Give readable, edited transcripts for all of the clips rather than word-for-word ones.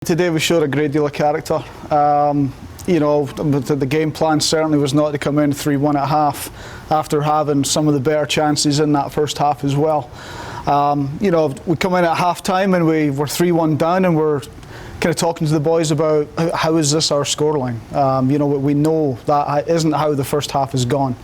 Today we showed a great deal of character. You know, the game plan certainly was not to come in 3-1 at half after having some of the better chances in that first half as well. You know, we come in at half time and we were 3-1 down, and we're kind of talking to the boys about how is this our scoreline. You know, we know that isn't how the first half has gone.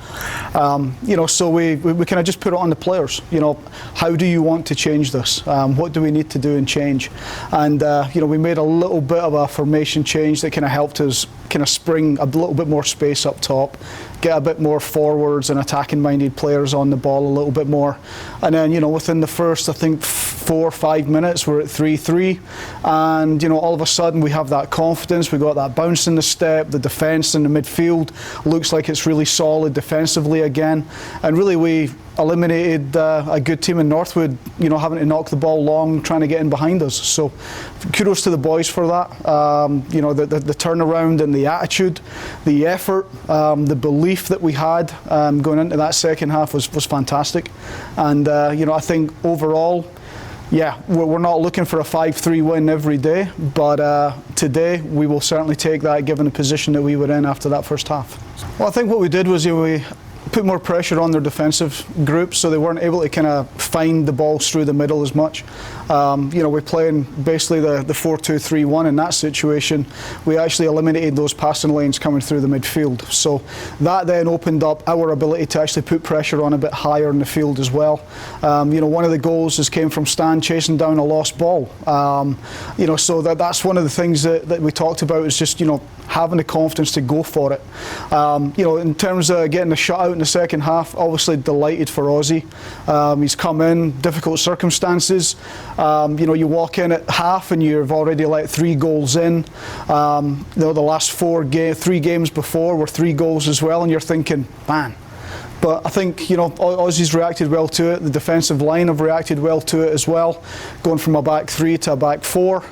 You know, so we kind of just put it on the players. You know, how do you want to change this? What do we need to do and change? And you know, we made a little bit of a formation change that kind of helped us kind of spring a little bit more space up top, get a bit more forwards and attacking minded players on the ball a little bit more. And then, you know, within the first, I think 4 or 5 minutes, we're at 3-3, and you know, all of a sudden we have that confidence, we got that bounce in the step, the defence in the midfield looks like it's really solid defensively again, and really we eliminated a good team in Northwood, you know, having to knock the ball long, trying to get in behind us. So kudos to the boys for that. You know, the turnaround and the attitude, the effort, the belief that we had going into that second half was fantastic. And you know, I think overall, yeah, we're not looking for a 5-3 win every day, but today we will certainly take that given the position that we were in after that first half. Well, I think what we did was, you know, we put more pressure on their defensive groups, so they weren't able to kind of find the balls through the middle as much. You know, we're playing basically the 4-2-3-1 in that situation. We actually eliminated those passing lanes coming through the midfield. So that then opened up our ability to actually put pressure on a bit higher in the field as well. You know, one of the goals came from Stan chasing down a lost ball. You know, so that's one of the things that we talked about, is just, you know, having the confidence to go for it. You know, in terms of getting the shutout in the second half, obviously delighted for Ozzy. He's come in difficult circumstances. You know, you walk in at half and you've already let 3 goals in. You know, the last 3 games before were 3 goals as well, and you're thinking, man. But I think, you know, Ozzy's reacted well to it. The defensive line have reacted well to it as well, going from a back 3 to a back 4.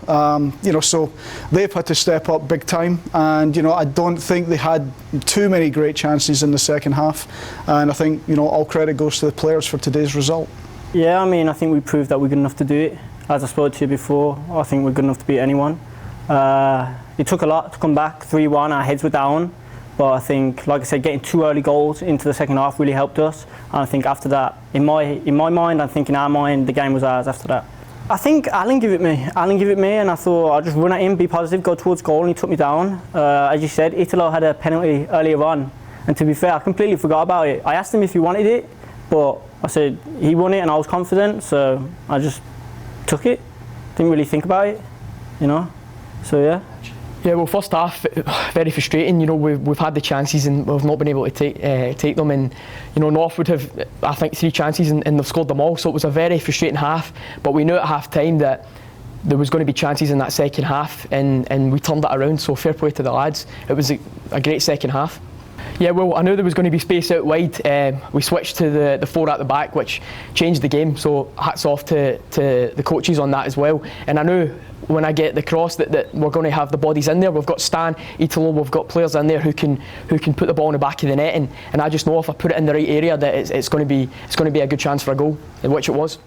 You know, so they've had to step up big time. And, you know, I don't think they had too many great chances in the second half. And I think, you know, all credit goes to the players for today's result. Yeah, I mean, I think we proved that we're good enough to do it. As I spoke to you before, I think we're good enough to beat anyone. It took a lot to come back 3-1. Our heads were down. But I think, like I said, getting 2 early goals into the second half really helped us. And I think after that, in my mind, I think in our mind, the game was ours after that. I think Alan gave it me. And I thought I'd just run at him, be positive, go towards goal, and he took me down. As you said, Italo had a penalty earlier on. And to be fair, I completely forgot about it. I asked him if he wanted it, but I said he won it and I was confident, so I just took it. Didn't really think about it, you know. So yeah. Yeah, well, first half very frustrating. You know, we've had the chances and we've not been able to take them. And you know, Northwood have, I think, 3 chances and they've scored them all. So it was a very frustrating half. But we knew at half time that there was going to be chances in that second half, and we turned that around. So fair play to the lads. It was a great second half. Yeah, well, I knew there was going to be space out wide. We switched to the 4 at the back, which changed the game. So hats off to the coaches on that as well. And I knew when I get the cross that we're going to have the bodies in there. We've got Stan, Italo, we've got players in there who can put the ball in the back of the net, and I just know if I put it in the right area that it's going to be a good chance for a goal, which it was.